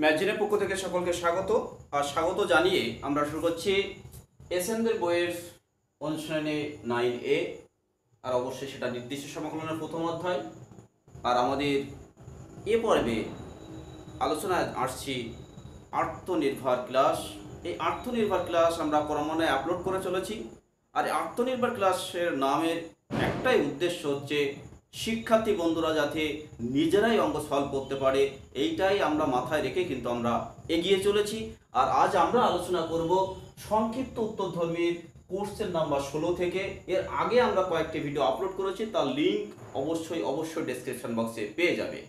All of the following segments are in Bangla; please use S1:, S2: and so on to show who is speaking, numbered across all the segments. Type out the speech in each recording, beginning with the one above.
S1: ম্যাজিনের পক্ষ থেকে সকলকে স্বাগত স্বাগত জানিয়ে আমরা শুরু করছি এসএনদের বইয়ের অনুশীলনী 9A। আর অবশ্যই সেটা নির্দিষ্ট সমাকলনের প্রথম অধ্যায়। আর আমাদের এ পর্বে আলোচনায় আসছি আত্মনির্ভর ক্লাস। এই আত্মনির্ভর ক্লাস আমরা ক্রমান্বয়ে আপলোড করে চলেছি। আর আত্মনির্ভর ক্লাসের নামের একটাই উদ্দেশ্য হচ্ছে শিক্ষার্থী বন্ধুরা যাতে নিজেরাই অঙ্ক সলভ করতে পারে, এইটাই আমরা মাথায় রেখে কিন্তু আমরা এগিয়ে চলেছি। আর আজ আমরা আলোচনা করব সংক্ষিপ্ত উত্তরধর্মীর কোর্সের নাম্বার 16 থেকে। এর আগে আমরা কয়েকটি ভিডিও আপলোড করেছি, তার লিঙ্ক অবশ্যই ডেসক্রিপশন বক্সে পেয়ে যাবে।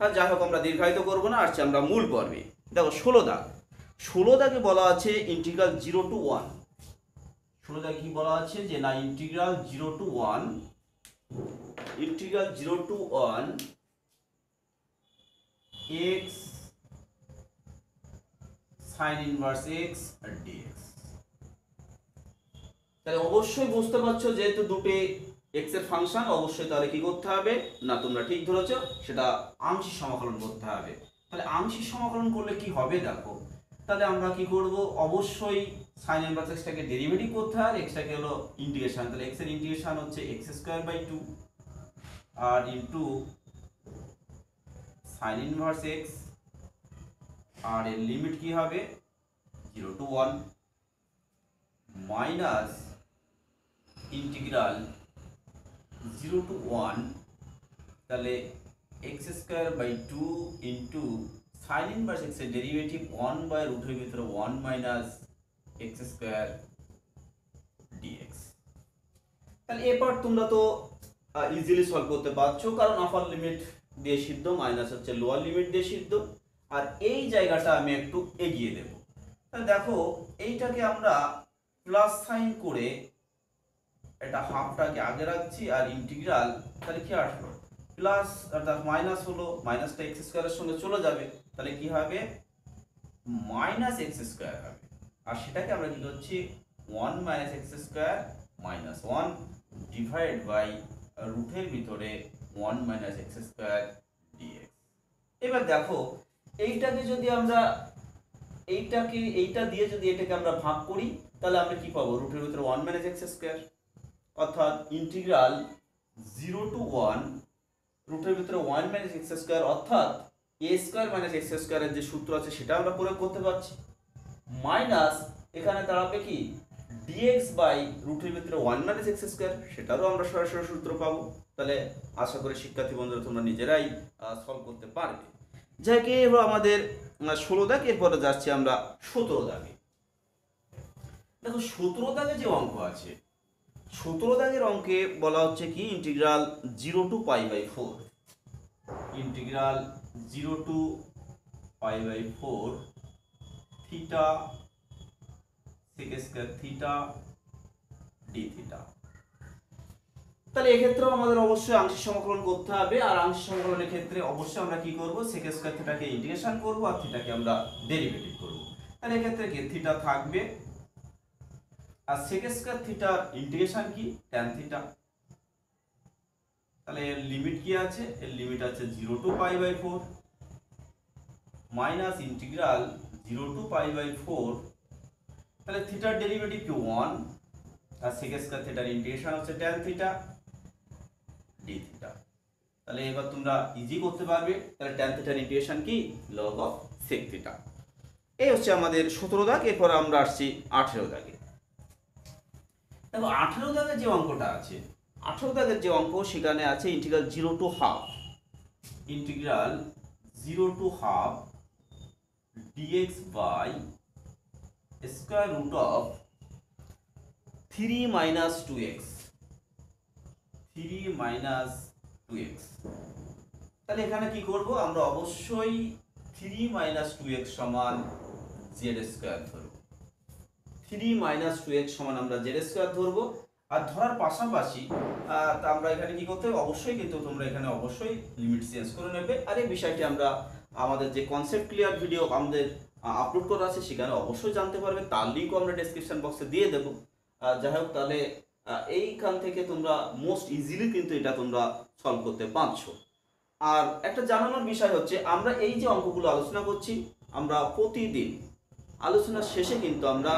S1: আর যাই হোক, আমরা দীর্ঘায়িত করবো না, আসছি আমরা মূল পর্বে। দেখো 16 দাগে বলা আছে ইন্টিগ্রাল 0 to 1। 16 দাগে কি বলা আছে যে না integral 0 to 1 x sin inverse x dx। তাহলে অবশ্যই বুঝতে পারছো যেহেতু দুটি x এর ফাংশন, অবশ্যই তাহলে কি করতে হবে না, তোমরা ঠিক ধরেছো, সেটা আংশিক সমাকলন করতে হবে। তাহলে আংশিক সমাকলন করলে কি হবে দেখো, তাহলে আমরা কি করব, অবশ্যই sin inverse x টাকে ডেরিভেটিভ করতে হয়, x টাকে হলো ইন্টিগ্রেশন। তাহলে x এর ইন্টিগ্রেশন হচ্ছে x²/2 আর ইনটু sin inverse x, আর এর লিমিট কি হবে 0 to 1 মাইনাস ইন্টিগ্রাল 0 to 1, তাহলে x²/2 into sin inverse x এর ডেরিভেটিভ 1/√এর ভিতরে 1 মাইনাস x² dx। তাহলে এই পার্ট তোমরা তো ইজিলি সলভ করতে পারছো, কারণ আপার লিমিট দিয়ে সিদ্ধ, মাইনাস হচ্ছে লোয়ার লিমিট দিয়ে সিদ্ধ। আর এই জায়গাটা আমি একটু এগিয়ে দেব। তাহলে দেখো এইটাকে আমরা প্লাস সাইন করে এটা হাফটাকে আগে রাখছি, আর ইন্টিগ্রাল তাহলে কি আসলো প্লাস, অর্থাৎ মাইনাস হলো, মাইনাসটা x² এর সঙ্গে চলে যাবে, তাহলে কি হবে মাইনাস x² হবে। আর সেটাকে আমরা কি করছি 1 minus x² minus 1 divide by রুটের ভিতরে 1 মাইনাস x² dx। এবার দেখো এইটাকে যদি আমরা এইটা দিয়ে যদি এটাকে আমরা ভাগ করি, তাহলে আমরা কি পাবো, রুটের ভিতরে 1 মাইনাস x², অর্থাৎ ইন্টিগ্রাল 0 to 1 রুটের ভিতরে 1 মাইনাস x², অর্থাৎ a² মাইনাস x² এর যে সূত্র আছে সেটা আমরা প্রয়োগ করতে পারছি, মাইনাস এখানে দাঁড়াবে কি dx বাই রুটের ভিতরে 1 মাইনাস x², সেটারও আমরা সরাসরি সূত্র পাবো। তাহলে আশা করি শিক্ষার্থী বন্ধুরা তোমরা নিজেরাই সলভ করতে পারবে। যাকে এবার আমাদের 16 দাগ, এরপরে যাচ্ছি আমরা 17 দাগে। দেখো 17 দাগে যে অঙ্ক আছে, 17 দাগের অঙ্কে বলা হচ্ছে কি integral 0 to π/4, integral 0 to π/4 theta sec² theta d theta. তাহলে এক্ষেত্রেও আমাদের অবশ্যই আংশিক সমাকলন করতে হবে। আর আংশিক সমাকলনের ক্ষেত্রে অবশ্যই আমরা কি করব, sec² থিটাকে ইন্টিগ্রেশন করব আর থিটাকে আমরা ডেরিভেটিভ করব। তাহলে এক্ষেত্রে কি থিটা থাকবে, আর sec² থিটার ইন্টিগ্রেশন কি tan থিটা। তাহলে এর লিমিট কি আছে, এর লিমিট আছে 0 to π/4 মাইনাস ইন্টিগ্রাল 0 to π/4, তাহলে থিটার ডেরিভেটিভ কি 1 আর sec² থিটার ইন্টিগ্রেশন হচ্ছে tan থিটা d থিটা। তাহলে এবার তোমরা ইজি করতে পারবে, তাহলে tan থিটার ইন্টিগ্রেশন কি log of sec থিটা। এই হচ্ছে আমাদের 17 দাগ। এরপর আমরা আসছি 18 দাগে। দেখো 18 দাগের যে অঙ্কটা আছে, 18 দাগের যে অঙ্ক, সেখানে আছে integral 0 to half, integral 0 to half dx by square root of 3 minus 2x, 3 minus 2x। তাহলে এখানে কি করব, আমরা অবশ্যই 3 মাইনাস 2x সমান z² ধরব, 3 মাইনাস 2x সমান আমরা z² ধরবো। আর ধরার পাশাপাশি আমরা এখানে কি করতে হবে, অবশ্যই কিন্তু তোমরা এখানে অবশ্যই লিমিট চেঞ্জ করে নেবে। আর এই বিষয়টি আমরা আমাদের যে কনসেপ্ট ক্লিয়ার ভিডিও আমাদের আপলোড করা আছে সেখানে অবশ্যই জানতে পারবে, তার লিঙ্কও আমরা ডেসক্রিপশন বক্সে দিয়ে দেবো। যাই হোক, তাহলে এইখান থেকে তোমরা মোস্ট ইজিলি কিন্তু এটা তোমরা সলভ করতে পারছো। আর একটা জানানোর বিষয় হচ্ছে, আমরা এই যে অঙ্কগুলো আলোচনা করছি, আমরা প্রতিদিন আলোচনার শেষে কিন্তু আমরা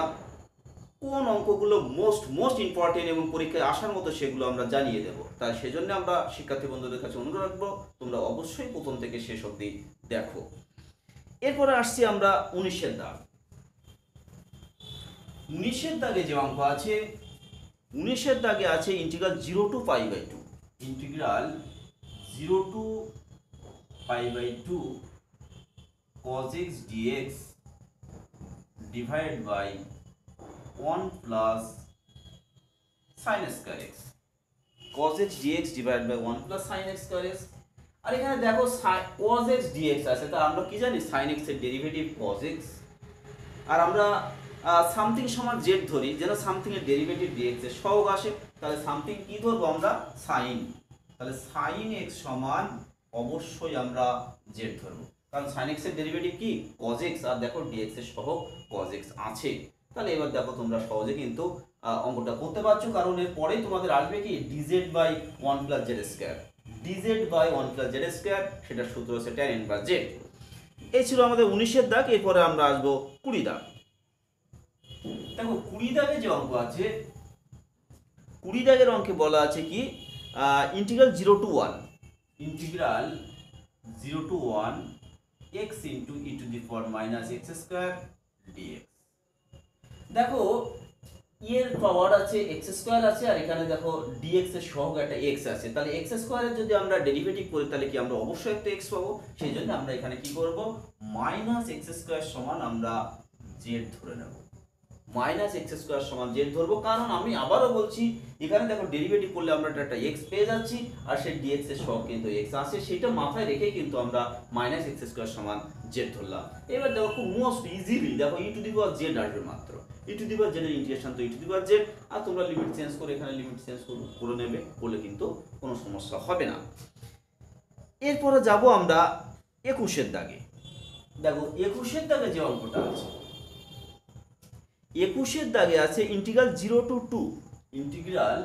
S1: কোন অঙ্কগুলো মোস্ট ইম্পর্টেন্ট এবং পরীক্ষায় আসার মতো সেগুলো আমরা জানিয়ে দেব। তাই সেজন্য আমরা শিক্ষার্থী বন্ধুদের কাছে অনুরোধ রাখবো তোমরা অবশ্যই প্রথম থেকে শেষ অবধি দেখো। এরপরে আসছি আমরা 19-এর দাগ। 19-এর দাগে যে অঙ্ক আছে, 19-এর দাগে আছে integral 0 to π/2, integral 0 to π/2 cos x dx divided by 1 plus sin square x, cos x dx divided by 1 plus sin x square x। আর এখানে দেখো cos x dx আছে, তা আমরা কি জানি sin x এর ডেরিভেটিভ cos x, আর আমরা সামথিং সমান z ধরি, যেন সামথিং এর ডেরিভেটিভ dx এর সহগ আসে, তাহলে সামথিং কি ধরবো আমরা sin, তাহলে sin x সমান অবশ্যই আমরা z ধরবো, কারণ sin x এর ডেরিভেটিভ কি cos x, আর দেখো dx এর সহগ cos x আছে। তাহলে এবার দেখো তোমরা সহজে কিন্তু অঙ্কটা করতে পারছো, কারণ এর পরেই তোমাদের আসবে কি dz by 1 plus z square, dz by 1 plus z square, সেটার সূত্র হচ্ছে tan inverse z। এই ছিল আমাদের 19-এর দাগ। এরপরে আমরা আসবো 20 দাগ। দেখো 20 দাগে যে অঙ্ক আছে, 20 দাগের অঙ্কে বলা আছে কি integral 0 to 1, integral 0 to 1 x into e to the power minus x square dx। দেখো এর পাওয়ার আছে x স্কয়ার আছে, আর এখানে দেখো dx এর সহগ একটা x আছে, তাহলে x স্কয়ারের যদি আমরা ডেরিভেটিভ করি তাহলে কি আমরা অবশ্যই একটা x পাবো, সেই জন্য আমরা এখানে কি করব মাইনাস x স্কয়ার সমান আমরা z ধরে নেব, মাইনাস x স্কয়ার সমান z ধরবো, কারণ আমি আবারও বলছি এখানে দেখো ডেরিভেটিভ করলে আমরা একটা x পেয়ে যাচ্ছি, আর সেই dx এর সহগ কিন্তু x আছে, সেটা মাথায় রেখে কিন্তু আমরা মাইনাস x স্কয়ার সমান z ধরলাম। এবার দেখো খুব মোস্ট ইজিলি দেখো e to the power z আসবে মাত্র, e to the power z এর ইন্টিগ্রেশন তো e to the power z, আর তোমরা লিমিট চেঞ্জ করে এখানে লিমিট চেঞ্জ করে নেবে, করলে কিন্তু কোনো সমস্যা হবে না। এরপরে যাব আমরা 21-এর দাগে। দেখো 21-এর দাগে যে অঙ্কটা আছে, 21-এর দাগে আছে integral 0 to 2, integral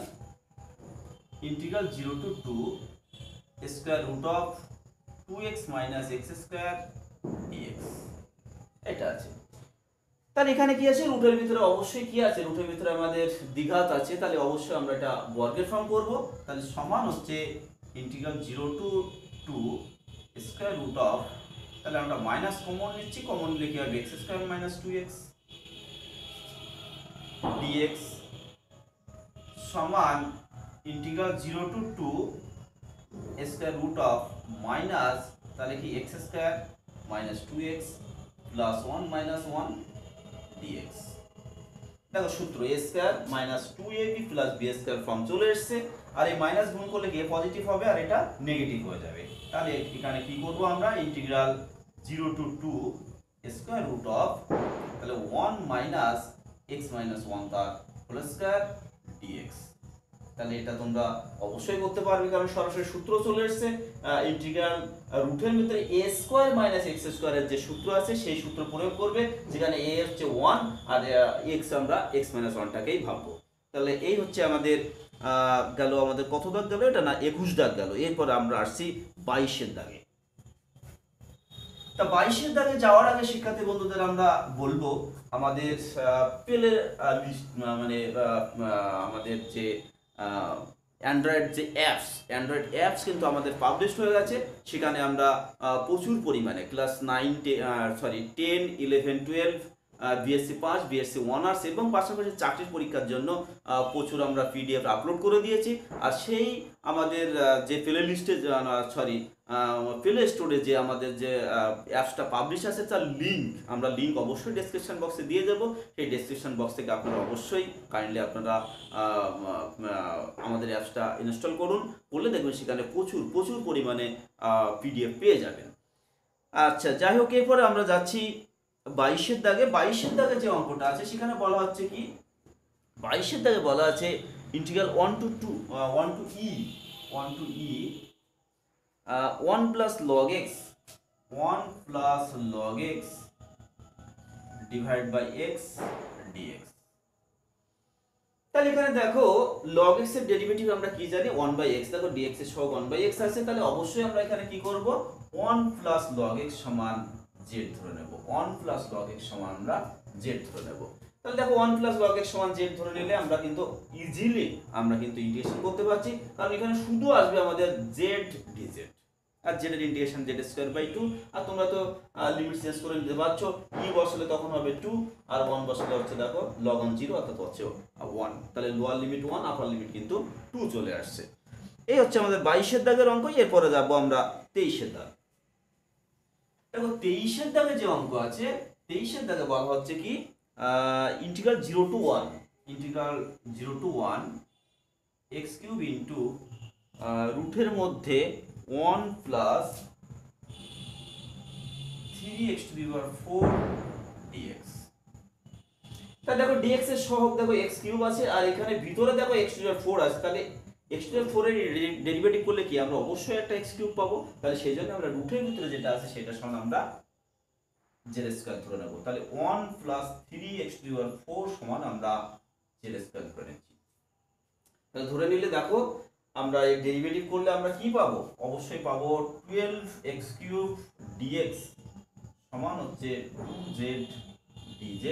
S1: 0 to 2 square root of 2x minus x square dx, এটা আছে। তাহলে এখানে কি আছে, রুটের ভিতরে অবশ্যই কি আছে, রুটের ভিতরে আমাদের দ্বিঘাত আছে, তাহলে অবশ্যই আমরা এটা বর্গের ফর্ম করব, তাহলে সমান হচ্ছে integral 0 to 2 square root of, তাহলে আমরা মাইনাস কমন নিচ্ছি, কমন নিলে কি হবে x square minus 2x dx সমান integral 0 to 2 square root of minus, তাহলে কি x square minus 2x plus 1 minus 1 dx। দেখো সূত্র a square minus 2ab plus b square form চলে এসেছে, আর এই মাইনাস গুণ করলে কি পজিটিভ হবে আর এটা নেগেটিভ হয়ে যাবে, তাহলে এখানে কি করব আমরা integral 0 to 2 square root of, তাহলে 1 মাইনাস x minus 1 তার হোল স্কয়ার dx। তাহলে এটা তোমরা অবশ্যই করতে পারবে, কারণ সরাসরি সূত্র চলে এসেছে, ইন্টিগ্রাল রুটের ভিতরে a স্কয়ার মাইনাস x স্কয়ারের যে সূত্র আছে সেই সূত্র প্রয়োগ করবে, যেখানে a হচ্ছে 1 আর x আমরা x minus 1 টাকেই ভাববো। তাহলে এই হচ্ছে আমাদের গেল, আমাদের কত দাগ গেল, এটা না 21 দাগ গেল। এরপর আমরা আসছি 22-এর দাগে। তা 22-এর দাগে যাওয়ার আগে শিক্ষার্থী বন্ধুদের আমরা বলবো আমাদের পেলের মানে আমাদের যে অ্যান্ড্রয়েড যে অ্যান্ড্রয়েড অ্যাপস কিন্তু আমাদের পাবলিশড হয়ে গেছে, সেখানে আমরা প্রচুর পরিমাণে class 10, 11, 12 BSc pass, BSc honours এবং পাশাপাশি চাকরির পরীক্ষার জন্য প্রচুর আমরা পিডিএফ আপলোড করে দিয়েছি। আর সেই আমাদের যে প্লে লিস্টে প্লে স্টোরে যে আমাদের যে অ্যাপসটা পাবলিশ আছে তার লিঙ্ক অবশ্যই ডেসক্রিপশন বক্সে দিয়ে দেবো, সেই ডেসক্রিপশন বক্স থেকে আপনারা অবশ্যই কাইন্ডলি আপনারা আমাদের অ্যাপসটা ইনস্টল করলে দেখবেন সেখানে প্রচুর পরিমাণে পিডিএফ পেয়ে যাবেন। আচ্ছা, যাই হোক, এরপরে আমরা যাচ্ছি 22-এর দাগে। 22-এর দাগে যে অঙ্কটা আছে সেখানে বলা হচ্ছে কি, 22-এর দাগে বলা আছে integral 1 to e 1 plus log x divided by x dx। তাহলে এখানে দেখো log x এর ডেরিভেটিভ আমরা কি জানি 1/x, দেখো dx এর সহগ 1/x আছে, তাহলে অবশ্যই আমরা এখানে কি করব 1 plus log x সমান জেড ধরে নেব, 1 প্লাস লগ এক্স সমান আমরা জেড ধরে নেব। তাহলে দেখো 1 প্লাস লগ এক্স সমান জেড ধরে নিলে আমরা কিন্তু ইজিলি আমরা কিন্তু ইন্টিগ্রেশন করতে পারছি, কারণ এখানে শুধু আসবে আমাদের জেড ডিজেড, আর জেড এর ইন্টিগ্রেশন জেড স্কয়ার বাই 2। আর তোমরা তো লিমিট চেঞ্জ করে নিতে পারছো, ই বসালে তখন হবে 2 আর 1 বসালে হচ্ছে দেখো log অন 0 অর্থাৎ হচ্ছে 1। তাহলে লোয়ার লিমিট 1, আপার লিমিট কিন্তু 2 চলে আসছে। এই হচ্ছে আমাদের 22 এর দাগের অঙ্ক। এরপরে যাব আমরা 23 এর দাগ। দেখো 23 এর দাগে যে অঙ্ক আছে, 23 এর দাগে বলা হচ্ছে কি integral 0 to 1, integral 0 to 1 x cube into রুটের মধ্যে 1 plus 3x to the power 4 dx। তাহলে দেখো dx এর সহগ দেখো x কিউব আছে, আর এখানে ভিতরে দেখো x টু দি পাওয়ার 4 আছে। তাহলে x টু দি পাওয়ার 4 এর ডেরিভেটিভ করলে কি আমরা অবশ্যই একটা x কিউব পাবো। তাহলে সেই জন্য আমরা রুটের ভিতরে যেটা আছে সেটা সমান আমরা জেড স্কয়ার ধরে নেব। তাহলে 1 plus 3x to the power 4 সমান আমরা জেড স্কয়ার ধরে নিচ্ছি। তাহলে ধরে নিলে দেখো আমরা এই ডেরিভেটিভ করলে আমরা কি পাবো, অবশ্যই পাবো 12x কিউব dx সমান হচ্ছে 2z dz।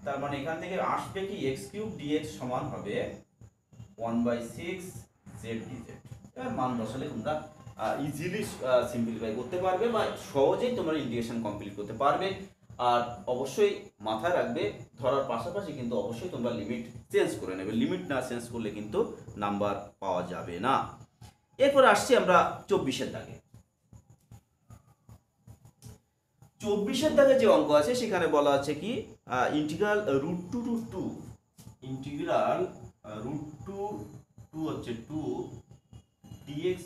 S1: তার মানে এখান থেকে আসবে কি x কিউব dx সমান হবে 1/6 z dz। এর মান বসালে তোমরা ইজিলি সিম্পলিফাই করতে পারবে বা সহজেই তোমরা ইন্টিগ্রেশন কমপ্লিট করতে পারবে। আর অবশ্যই মাথায় রাখবে, ধরার পাশাপাশি কিন্তু অবশ্যই তোমরা লিমিট চেঞ্জ করে নেবে, লিমিট না চেঞ্জ করলে কিন্তু নাম্বার পাওয়া যাবে না। এরপর আসছি আমরা 24 এর দাগে। 24 এর দাগে যে অঙ্ক আছে সেখানে বলা আছে কি ইন্টিগ্রাল √2 টু 2, ইন্টিগ্রাল √2 হচ্ছে 2 dx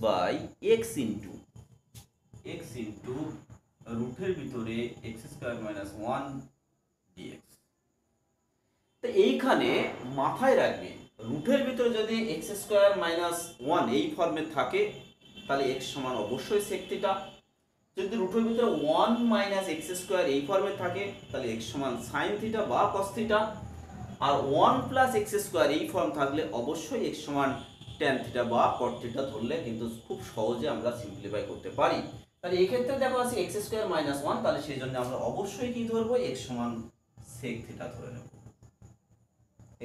S1: বাই x ইনটু রুটের ভিতরে x স্কয়ার মাইনাস 1 dx। তো এইখানে মাথায় রাখবে, রুটের ভিতরে যদি x স্কয়ার মাইনাস 1 এই ফর্মে থাকে তাহলে x সমান অবশ্যই sec থিটা। যদি রুটের ভিতরে 1 মাইনাস x স্কয়ার এই ফর্মে থাকে তাহলে x সমান sin থিটা বা cos থিটা। আর 1 প্লাস x স্কয়ার এই ফর্ম থাকলে অবশ্যই x সমান tan থিটা বা cot থিটা ধরলে কিন্তু খুব সহজে আমরা সিম্পলিফাই করতে পারি। তাহলে এই ক্ষেত্রে দেখো আছে x স্কয়ার মাইনাস 1, তাহলে সেই জন্য আমরা অবশ্যই কি ধরবো, x সমান sec থিটা ধরে নেব।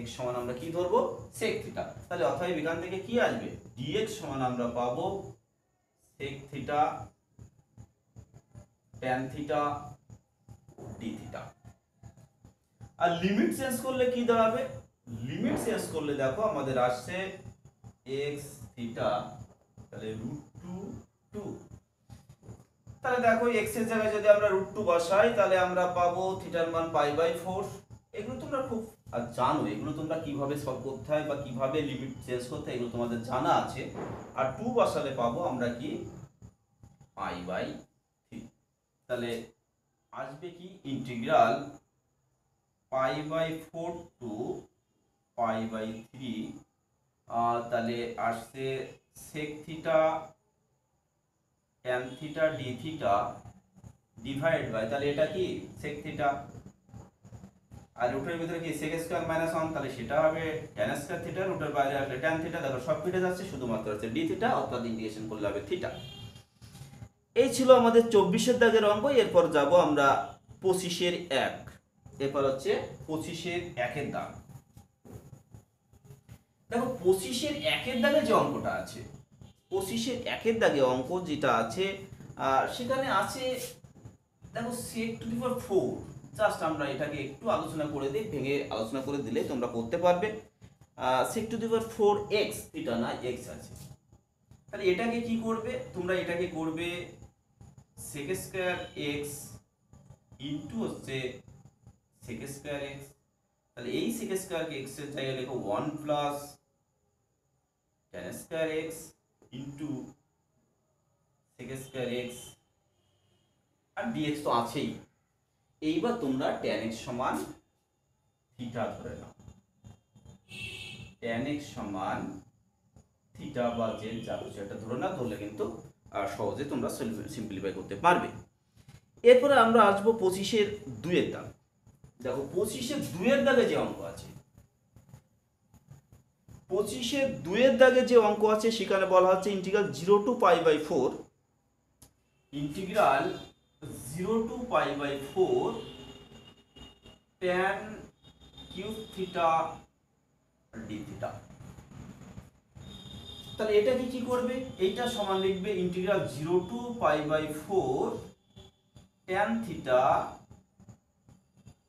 S1: x সমান আমরা কি ধরবো, sec থিটা। তাহলে অতএব এখান থেকে কি আসবে, dx সমান আমরা পাবো sec theta tan theta d theta. আর লিমিট চেঞ্জ করলে কি দাঁড়াবে, লিমিট চেঞ্জ করলে দেখো আমাদের আসছে x থিটা, তাহলে √2 2। তাহলে দেখো x এর জায়গায় যদি আমরা √2 বসাই তাহলে আমরা পাবো থিটার মান π/4। এগুলো তোমরা খুব জানো, এগুলো তোমরা কিভাবে সলভ করতে হয় বা কিভাবে লিমিট চেঞ্জ করতে হয় এগুলো তোমাদের জানা আছে। আর 2 বসালে পাবো আমরা কি π/3। তাহলে আসবে কি ইন্টিগ্রাল π/4 টু π/3, তাহলে আসছে sec theta tan theta d theta divide by, তাহলে এটা কি sec থিটা, আর রুটের ভিতরে কি sec স্কয়ার মাইনাস 1, তাহলে সেটা হবে tan স্কয়ার থিটা, রুটের বাইরে আসলে tan থিটা। দেখো সব কেটে যাচ্ছে, শুধুমাত্র আছে d থিটা, অর্থাৎ ইন্টিগ্রেশন করলে হবে থিটা। এই ছিল আমাদের 24 এর দাগের অঙ্ক। এরপর যাব আমরা 25 এর 1। এরপর হচ্ছে 25 এর 1 এর দাগ। দেখো 25 এর 1 এর দাগে যে অঙ্কটা আছে, 25 এর 1 এর দাগে অঙ্ক যেটা আছে সেখানে আছে দেখো sec two the power 4। Just আমরা এটাকে একটু আলোচনা করে দিই, ভেঙে আলোচনা করে দিলে তোমরা করতে পারবে। sec two the power 4x theta না x আছে, তাহলে এটাকে কি করবে তোমরা, এটাকে করবে sec স্কয়ার x ইনটু হচ্ছে sec স্কয়ার x। তাহলে এই sec স্কয়ার কে x এর জায়গায় লেখো 1 plus tan square x into sec square x, আর dx তো আছেই। এইবার তোমরা tan x সমান থিটা ধরে নাও, tan x সমান থিটা বা z যা কিছু একটা ধরে নাও, ধরলে কিন্তু সহজে তোমরা সিম্পলিফাই করতে পারবে। এরপরে আমরা আসবো 25 এর 2 এর দাগ। দেখো 25 এর 2 এর দাগে যে অঙ্ক আছে, 25 এর 2 এর দাগে যে অঙ্ক আছে সেখানে বলা হচ্ছে integral 0 to π/4 integral 0 to pi by 4 tan cube theta D theta. তাহলে এটা কি করবে, এইটা সমান লিখবে integral 0 to pi by 4 tan theta,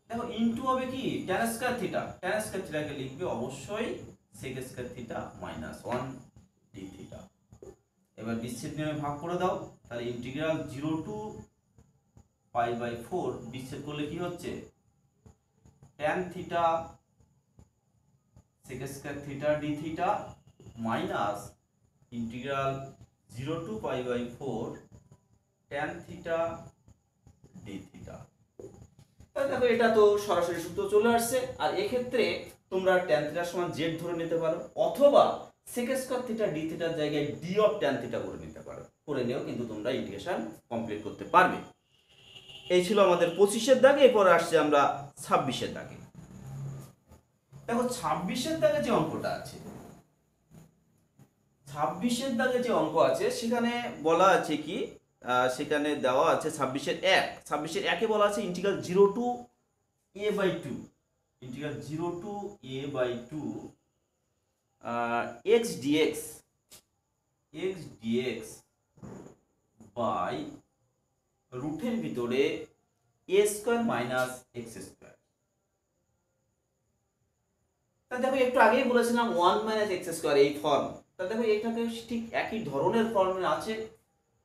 S1: দেখো ইনটু হবে কি tan square theta, tan square থিটাকে লিখবে অবশ্যই sec square theta minus 1 D theta. এবার বিচ্ছেদ নিয়মে ভাগ করে দাও, তাহলে ইন্টিগ্রাল 0 টু পাই বাই 4 বিচ্ছেদ করলে কি হচ্ছে tan theta sec square theta D theta minus integral 0 to pi by 4 tan theta D theta. দেখো এটা তো সরাসরি সূত্র চলে আসছে। আর এক্ষেত্রে তোমরা tan থিটা সমান z ধরে নিতে পারো, অথবা sec স্কয়ার থিটা ডি থিটার জায়গায় d অফ tan থিটা করে নিতে পারো, করে নিয়েও কিন্তু তোমরা ইন্টিগ্রেশন কমপ্লিট করতে পারবে। এই ছিল আমাদের 25 এর দাগে। এরপর আসছে আমরা 26 এর দাগে। দেখো 26 এর দাগে যে অঙ্কটা আছে, 26 এর দাগে যে অঙ্ক আছে সেখানে বলা আছে কি, সেখানে দেওয়া আছে 26 এর 1, 26 এর 1 এ বলা আছে integral 0 to a by 2, integral 0 to a by 2 x dx, x dx by রুটের ভিতরে a square minus x square. তা দেখো একটু আগেই বলেছিলাম 1 মাইনাস x স্কয়ার এই ফর্ম। তা দেখো এটাকে ঠিক একই ধরনের ফর্মে আছে,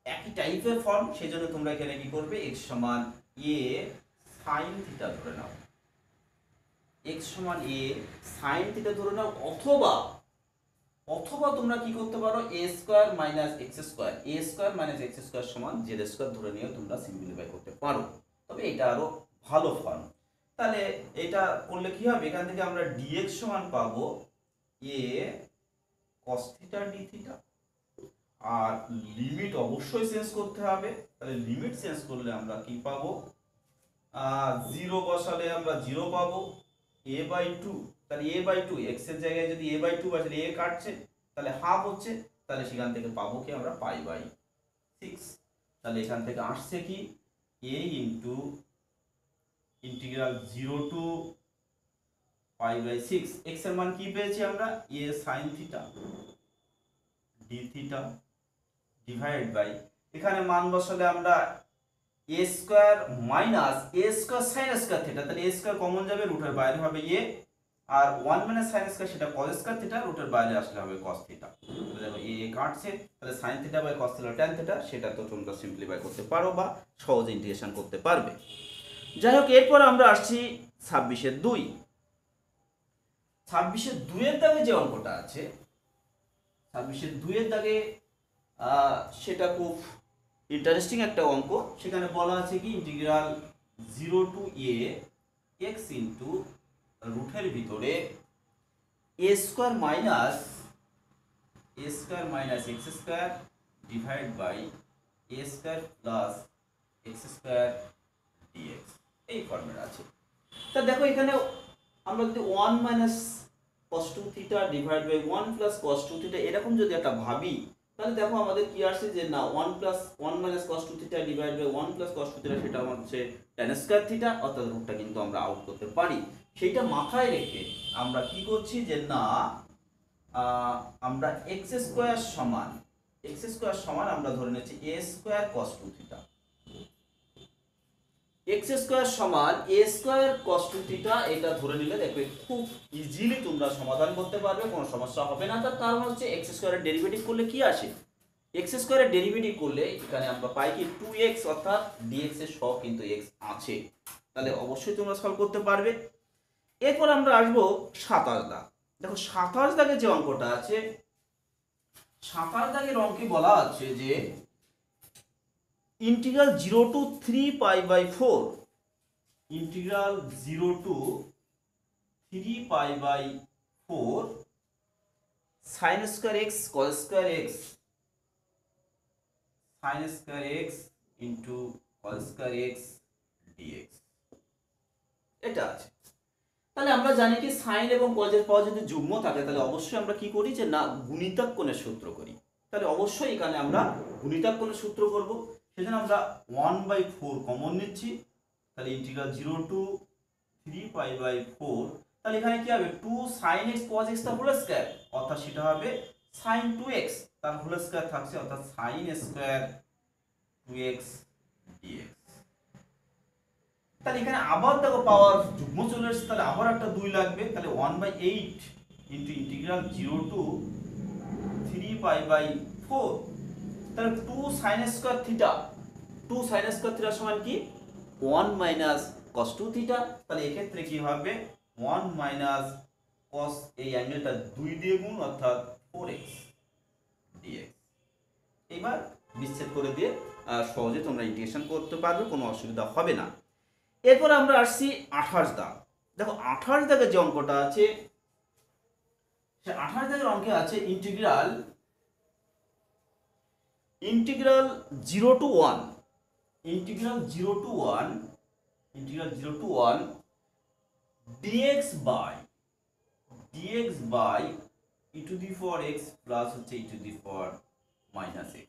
S1: একই টাইপের ফর্ম, সেজন্য তোমরা এখানে কি করবে x সমান a sin থিটা ধরে নাও, x সমান a sin থিটা ধরে নাও, অথবা তোমরা কি করতে পারো a square minus x square, a square minus x square সমান z স্কয়ার ধরে নিয়ে তোমরা সিম্পলিফাই করতে পারো, তবে এটা আরো ভালো ফর্ম। তাহলে এটা করলে কি হবে, এখান থেকে আমরা dx সমান পাবো a cos theta d theta, আর লিমিট অবশ্যই চেঞ্জ করতে হবে। তাহলে লিমিট চেঞ্জ করলে আমরা কি পাবো, 0 বসালে আমরা 0 পাবো, a বাই 2, তাহলে a বাই 2 x এর জায়গায় যদি a বাই 2 বসালে a কাটছে, তাহলে হাফ হচ্ছে, তাহলে সেখান থেকে পাবো কি আমরা পাই বাই 6। তাহলে এখান থেকে আসছে কি a into integral 0 to pi by 6, x এর মান কি পেয়েছি আমরা a sin theta d theta divide by, এখানে মান বসালে আমরা a square minus a square sin square theta, তাহলে a স্কয়ার কমন যাবে, রুটের বাইরে হবে a, আর 1 মাইনাস sin স্কয়ার সেটা cos স্কয়ার থিটা, রুটের বাইরে আসলে হবে cos থিটা। তাহলে দেখো a কাটছে, তাহলে sin theta by cos theta tan theta, সেটা তো তোমরা সিম্পলিফাই করতে পারো বা সহজে ইন্টিগ্রেশন করতে পারবে। যাই হোক, এরপর আমরা আসছি 26 এর 2। 26 এর 2 এর দাগে যে অঙ্কটা আছে, 26 এর 2 এর দাগে সেটা খুব ইন্টারেস্টিং একটা অঙ্ক। সেখানে বলা আছে কি integral 0 to a x into রুটের ভিতরে a square minus x square divide by a square plus x square dx, এই ফর্মেট আছে। তা দেখো এখানে আমরা যদি 1 minus cos 2 theta divide by 1 plus cos 2 theta এরকম যদি একটা ভাবি, তাহলে দেখো আমাদের কি আসছে যে না 1 minus cos 2 theta divide by 1 plus cos 2 theta, সেটা হচ্ছে tan স্কয়ার থিটা, অর্থাৎ রুটটা কিন্তু আমরা আউট করতে পারি। সেইটা মাথায় রেখে আমরা কি করছি যে না আমরা x স্কয়ার সমান আমরা ধরে নিচ্ছি a square cos 2 theta, x square সমান a স্কয়ার cos 2 থিটা, এটা ধরে নিলে দেখবে খুব ইজিলি তোমরা সমাধান করতে পারবে, কোনো সমস্যা হবে না। তার কারণ হচ্ছে x স্কয়ারের ডেরিভেটিভ করলে কি আসে, x স্কয়ারের ডেরিভেটিভ করলে এখানে আমরা পাই কি 2x, অর্থাৎ dx এর সব কিন্তু x আছে, তাহলে অবশ্যই তোমরা সলভ করতে পারবে। এরপর আমরা আসবো 27 দাগ। দেখো 27 দাগে যে অঙ্কটা আছে, 27 দাগের অঙ্কে বলা আছে যে integral 0 to 3 pi by 4, integral 0 to 3 pi by 4 sin square x cos square x sin square x into cos square x dx, এটা আছে। তাহলে আমরা জানি কি sin এবং cos এর পাওয়ার যদি যুগ্ম থাকে, তাহলে অবশ্যই আমরা কি করি যে না গুণিতক কোণের সূত্র করি। তাহলে অবশ্যই এখানে আমরা গুণিতক কোণের সূত্র করব। সেজন্য আমরা 1/4 কমন নিচ্ছি। তাহলে ইন্টিগ্রাল 0 টু 3π/4, তাহলে এখানে কি হবে 2 sin x cos x তার হোল স্কয়ার, অর্থাৎ সেটা হবে sin 2x তার হোল স্কয়ার থাকছে, অর্থাৎ sin স্কয়ার 2x dx। তাহলে এখানে আবার দেখো পাওয়ার যুগ্ম চলে এসেছে, তাহলে আবার একটা 2 লাগবে, তাহলে 1/8 ইন্টু ইন্টিগ্রাল 0 টু 3π/4, তাহলে 2 sin square theta, 2 sin square theta সমান কি 1 মাইনাস cos 2 থিটা। তাহলে এক্ষেত্রে কি হবে 1 মাইনাস cos, এই অ্যাঙ্গেলটা 2 দিয়ে গুণ, অর্থাৎ 4x dx। এবার বিচ্ছেদ করে দিয়ে সহজে তোমরা ইন্টিগ্রেশন করতে পারবে, কোনো অসুবিধা হবে না। এরপর আমরা আসছি 28 দাগ। দেখো 28 দাগের যে অঙ্কটা আছে, সে 28 দাগের অঙ্কে আছে integral 0 to 1 dx by e to the power x plus হচ্ছে e to the power minus x।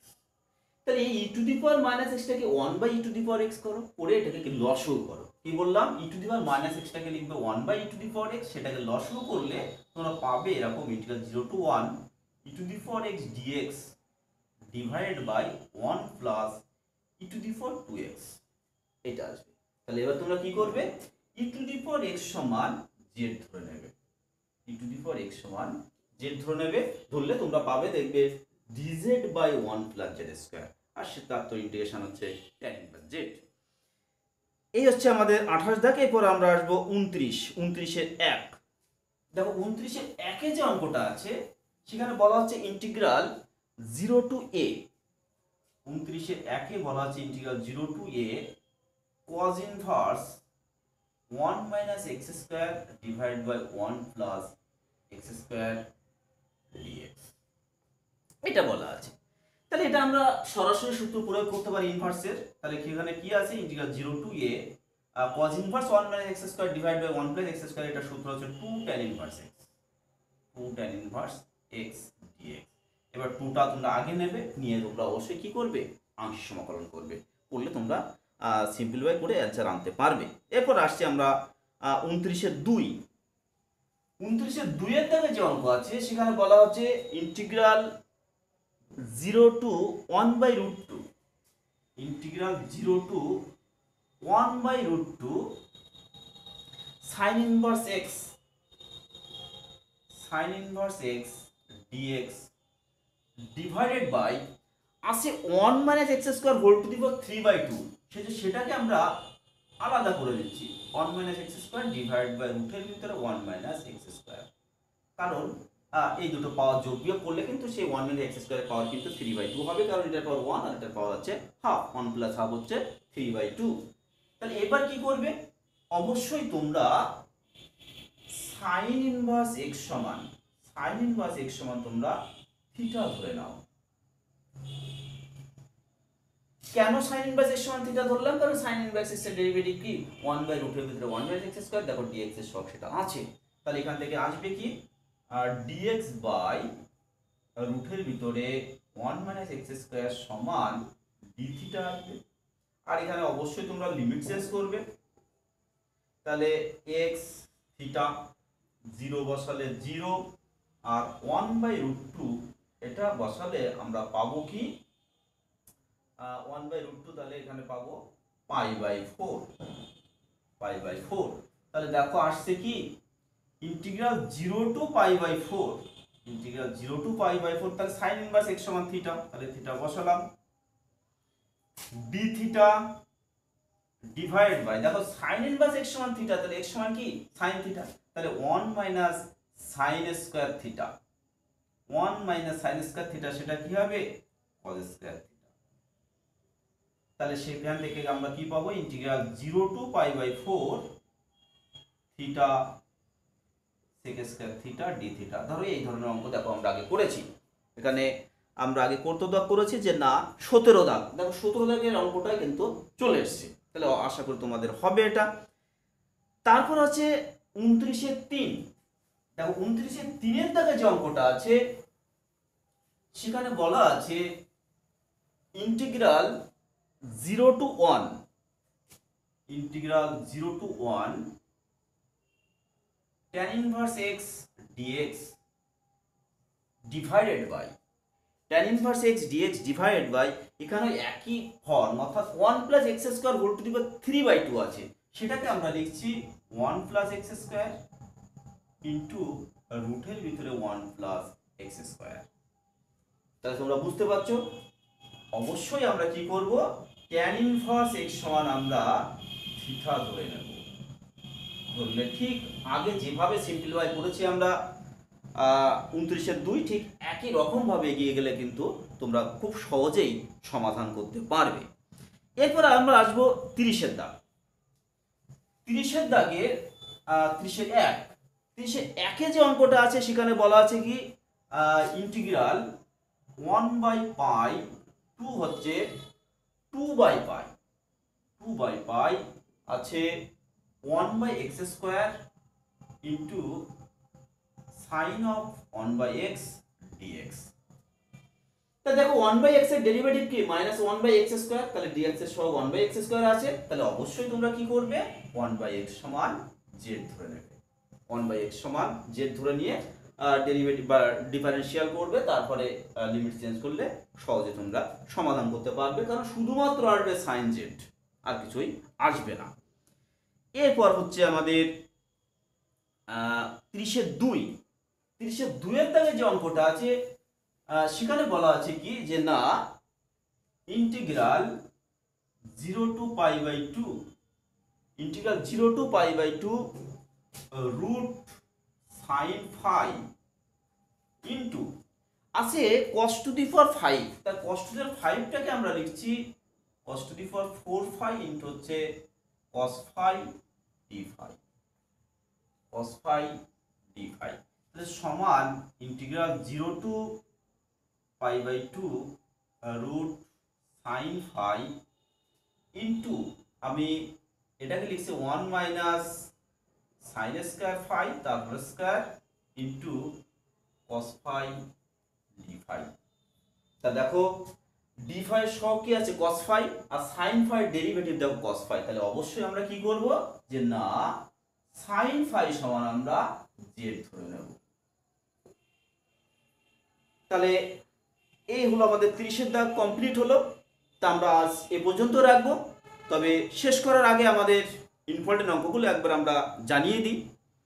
S1: তাহলে এই e to the power minus x টাকে 1 by e to the power x করো, করে এটাকে লসগু করো। কি বললাম, e to the power minus x টাকে লিখবে 1 by e to the power x, সেটাকে লসগু করলে তোমরা পাবে এরকম integral 0 to 1 e to the power x dx divided by 1 plus e to the power 2x, এটা আসবে। তাহলে এবার তোমরা কি করবে, e to the power x সমান z ধরে নেবে, e to the power x সমান z ধরে নেবে, ধরলে তোমরা পাবে দেখবে dz by 1 plus z square, আর সে তার তো ইন্টিগ্রেশন হচ্ছে tan ইনভার্স z। এই হচ্ছে আমাদের 28 দাগ। এরপর আমরা আসবো 29 এর 1। দেখো 29 এর 1 এ যে অঙ্কটা আছে সেখানে বলা হচ্ছে ইন্টিগ্রাল 0 টু a, 29 এর 1 এ বলা হচ্ছে integral 0 to a cos inverse 1 minus x square divide by 1 plus x square dx, এটা বলা আছে। তাহলে এটা আমরা সরাসরি সূত্র প্রয়োগ করতে পারি ইনভার্সের। তাহলে এখানে কি আছে, integral 0 to a cos inverse 1 minus x square divide by 1 plus x square, এটা সূত্র হচ্ছে 2 tan inverse x, 2 tan inverse x dx। এবার 2টা তোমরা আগে নেবে, নিয়ে তোমরা অবশ্যই কি করবে, আংশিক সমাকলন করবে, করলে তোমরা সিম্পলিফাই করে অ্যান্সার আনতে পারবে। এরপর আসছি আমরা 29 এর 2। 29 এর 2 এর দাগে যে অঙ্ক আছে সেখানে বলা হচ্ছে integral 0 to 1 by root 2, integral 0 to 1 by root 2 sine inverse x dx divided by আছে 1 minus x square whole to the power 3/2, সেটাকে আমরা আলাদা করে দিচ্ছি 1 minus x square divide by রুটের ভিতরে 1 মাইনাস x স্কয়ার, কারণ এই দুটো পাওয়ার যোগ বিয়োগ করলে কিন্তু সেই 1 মাইনাস x স্কয়ারের পাওয়ার কিন্তু 3/2 হবে, কারণ এটার পাওয়ার 1 আর এটার পাওয়ার হচ্ছে হাফ, 1 প্লাস হাফ হচ্ছে 3/2। তাহলে এবার কি করবে, অবশ্যই তোমরা সাইন ইনভার্স x সমান তোমরা থিটা ধরে নাও। কেন সাইন ইনভার্স x সমান থিটা ধরলাম, কারণ সাইন ইনভার্স x এর ডেরিভেটিভ কি 1 বাই রুটের ভিতরে 1 মাইনাস x স্কয়ার, দেখো dx এর সব সেটা আছে। তাহলে এখান থেকে আসবে কি, আর dx বাই রুটের ভিতরে 1 মাইনাস x স্কয়ার সমান d থিটা আসবে। আর এখানে অবশ্যই তোমরা লিমিট চেঞ্জ করবে, তাহলে x থিটা 0 বসালে 0, আর 1 বাই রুট 2 এটা বসালে আমরা পাবো কি 1 বাই রুট 2, তাহলে এখানে পাবো π/4, তাহলে দেখো আসছে কি ইন্টিগ্রাল 0 টু π/4, ইন্টিগ্রাল 0 টু π/4, তাহলে সাইন ইনভার্স x সমান থিটা, তাহলে থিটা বসালাম, d থিটা ডিভাইড বাই, দেখো সাইন ইনভার্স x সমান থিটা, তাহলে x সমান কি সাইন থিটা, তাহলে 1 minus sine square theta, 1 minus sine square theta, সেটা কি হবে cos স্কয়ার থিটা। তাহলে সেখান থেকে আমরা কি পাবো, integral 0 to π/4 theta sec square theta d theta. ধরো এই ধরনের অঙ্ক দেখো আমরা আগে করেছি, এখানে আমরা আগে কত দাগ করেছি যে না 17 দাগ, দেখো 17 দাগের অঙ্কটাই কিন্তু চলে এসেছে, তাহলে আশা করি তোমাদের হবে এটা। তারপর আছে 29 এর 3। দেখো 29 এর 3 এর দাগে যে অঙ্কটা আছে সেখানে বলা আছে integral 0 to 1 integral 0 to 1 tan inverse x dx divided by tan inverse x dx divided by এখানে একই ফর্ম অর্থাৎ 1 plus x square whole to the power 3/2 আছে, সেটাকে আমরা লিখছি 1 প্লাস এক্স স্কোয়ার ইন্টু রুটের ভিতরে 1 প্লাস এক্স স্কোয়ার। তাহলে তোমরা বুঝতে পারছো, অবশ্যই আমরা কি করব, tan ইনভার্স x সমান আমরা থিটা ধরে নেব। ধরলে ঠিক আগে যেভাবে সিম্পলিফাই করেছি আমরা 29/2, ঠিক একই রকম ভাবে এগিয়ে গেলে কিন্তু তোমরা খুব সহজেই সমাধান করতে পারবে। এরপর আমরা আসবো 30-এর দাগ। 30-এর দাগে 30-এ যে অঙ্কটা আছে সেখানে বলা আছে কি ইন্টিগ্রাল 1/পাই টু হচ্ছে 2/পাই আছে 1/x square into sign of 1/x dx। তা দেখো 1/x এর ডেরিভেটিভ কি -1/x স্কোয়ার, তাহলে dx এর সহগ 1/x স্কোয়ার আছে, তাহলে অবশ্যই তোমরা কি করবে 1/x সমান z ধরে নেবে। 1/x সমান z ধরে নিয়ে ডেরিভেটিভ বা ডিফারেনশিয়াল করবে, তারপরে লিমিট চেঞ্জ করলে সহজে তোমরা সমাধান করতে পারবে, কারণ শুধুমাত্র আসবে সাইন z, আর কিছুই আসবে না। এরপর হচ্ছে আমাদের 30-এর দাগে যে অঙ্কটা আছে সেখানে বলা আছে কি যে না integral 0 to π/2 root sine phi into আছে cos টু দি পাওয়ার 5, তার cos টু দি পাওয়ার 5টাকে আমরা লিখছি cos to the power 4 into হচ্ছে cos phi d phi, তাহলে সমান integral 0 to π/2 root sine phi into আমি এটাকে লিখছি 1 মাইনাস সাইন স্কয়ার ফাই তারপর square into cos phi d phi। তা দেখো d phi এর সহগ কি আছে cos phi, আর sin phi ডেরিভেটিভ দেখো cos phi, তাহলে অবশ্যই আমরা কি করব যে না sin phi সমান আমরা z ধরে নেব। তাহলে এই হলো আমাদের 30-এর দাগ কমপ্লিট হলো। তা আমরা আজ এ পর্যন্ত রাখবো, তবে শেষ করার আগে আমাদের ইম্পর্টেন্ট অঙ্কগুলো একবার আমরা জানিয়ে দিই।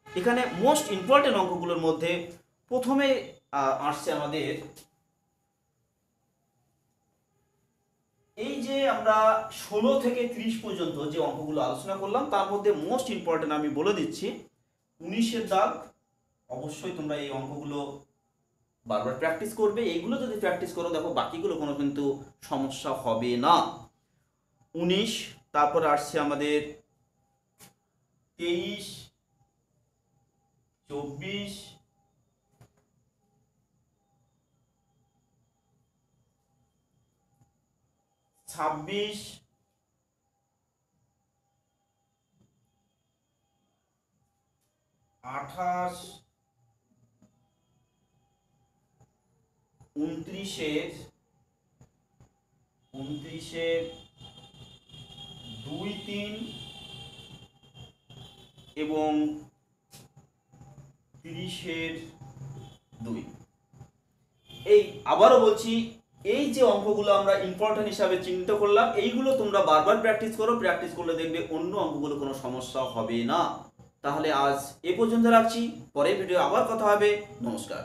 S1: এখানে মোস্ট ইম্পর্টেন্ট অঙ্কগুলোর মধ্যে প্রথমে আসছে আমাদের এই যে আমরা 16 থেকে 30 পর্যন্ত যে অঙ্কগুলো আলোচনা করলাম তার মধ্যে মোস্ট ইম্পর্টেন্ট আমি বলে দিচ্ছি 19-এর দাগ। অবশ্যই তোমরা এই অঙ্কগুলো বারবার প্র্যাকটিস করবে, এইগুলো যদি প্র্যাকটিস করো দেখো বাকিগুলো কোনো কিন্তু সমস্যা হবে না। 19, তারপর আসছে আমাদের 23, 24, 26, 28, 29-এর 2, 3 এবং 30-এর 2। এই আবারও বলছি, এই যে অঙ্কগুলো আমরা ইম্পর্টেন্ট হিসাবে চিহ্নিত করলাম এইগুলো তোমরা বারবার প্র্যাকটিস করো, প্র্যাকটিস করলে দেখবে অন্য অঙ্কগুলো কোনো সমস্যা হবে না। তাহলে আজ এ পর্যন্ত রাখছি, পরের ভিডিও আবার কথা হবে। নমস্কার।